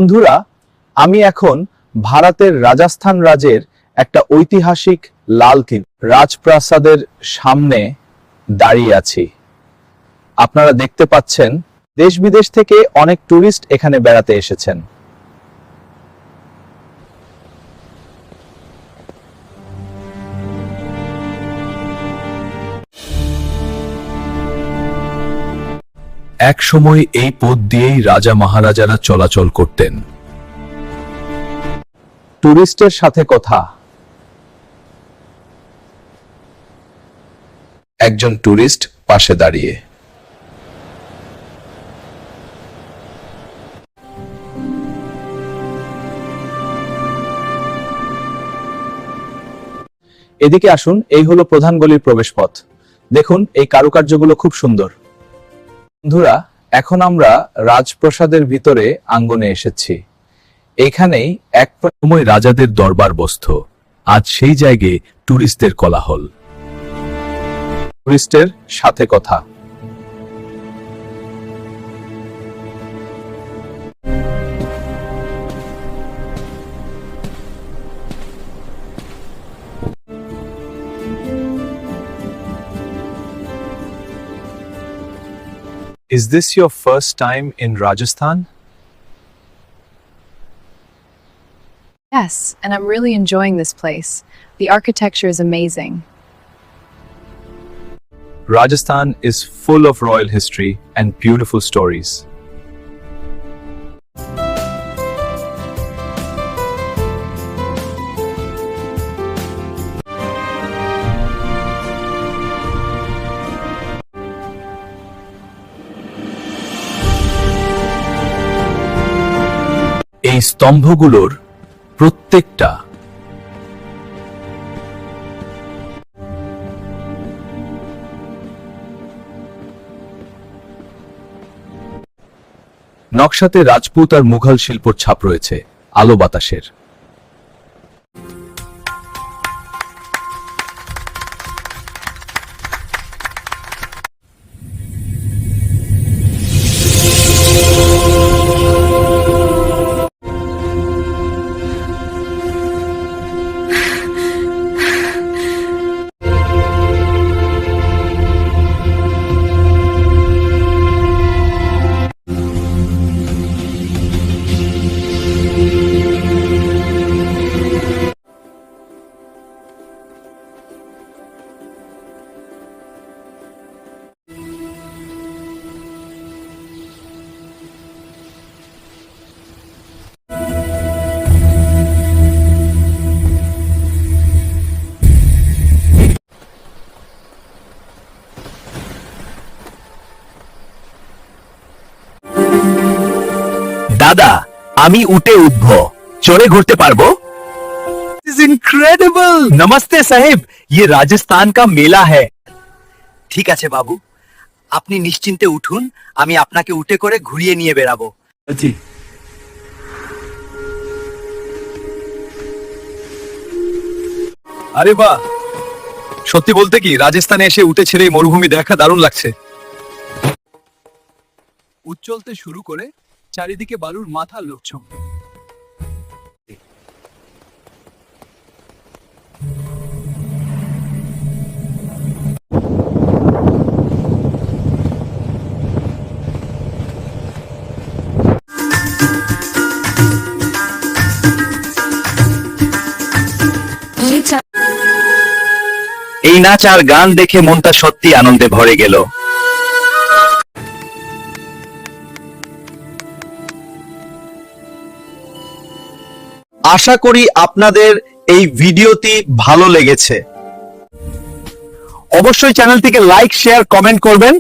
বন্ধুরা, আমি এখন ভারতের রাজস্থান রাজ্যের একটা ঐতিহাসিক লাল কিলা রাজপ্রাসাদের সামনে দাঁড়িয়ে আছি। আপনারা দেখতে পাচ্ছেন দেশ বিদেশ থেকে অনেক টুরিস্ট এখানে বেড়াতে এসেছেন। এক সময় এই পথ দিয়েই রাজা মহারাজারা চলাচল করতেন। টুরিস্টের সাথে কথা। একজন টুরিস্ট পাশে দাঁড়িয়ে। এদিকে আসুন, এই হলো প্রধান গলির প্রবেশপথ। দেখুন, এই কারুকার্যগুলো খুব সুন্দর। বন্ধুরা, এখন আমরা রাজপ্রাসাদের ভিতরে আঙ্গনে এসেছি। এখানেই এক সময় রাজাদের দরবার বসত। আজ সেই জায়গায় টুরিস্টদের কোলাহল। টুরিস্টের সাথে কথা। Is this your first time in Rajasthan? Yes, and I'm really enjoying this place. The architecture is amazing. Rajasthan is full of royal history and beautiful stories. এই স্তম্ভগুলোর প্রত্যেকটা নকশাতে রাজপুত আর মুঘল শিল্পর ছাপ রয়েছে। আলো বাতাসের দাদা, আমি উটে উঠব, চড়ে ঘুরতে পারবো? This is incredible! নমস্তে সাহেব, ये राजस्थान का मेला है। ঠিক আছে বাবু, আপনি নিশ্চিন্তে উঠুন, আমি আপনাকে উটে করে ঘুরিয়ে নিয়ে বেড়াবো। আরে বাহ, সত্যি বলতে কি রাজস্থানে এসে উটে ছেড়ে মরুভূমি দেখা দারুণ লাগছে। উট চলতে শুরু করে চারিদিকে বালুর মাথা লোকজন। এই নাচ আর গান দেখে মনটা সত্যি আনন্দে ভরে গেল। আশা করি আপনাদের এই ভিডিওটি ভালো লেগেছে। অবশ্যই চ্যানেলটিকে লাইক, শেয়ার, কমেন্ট করবেন।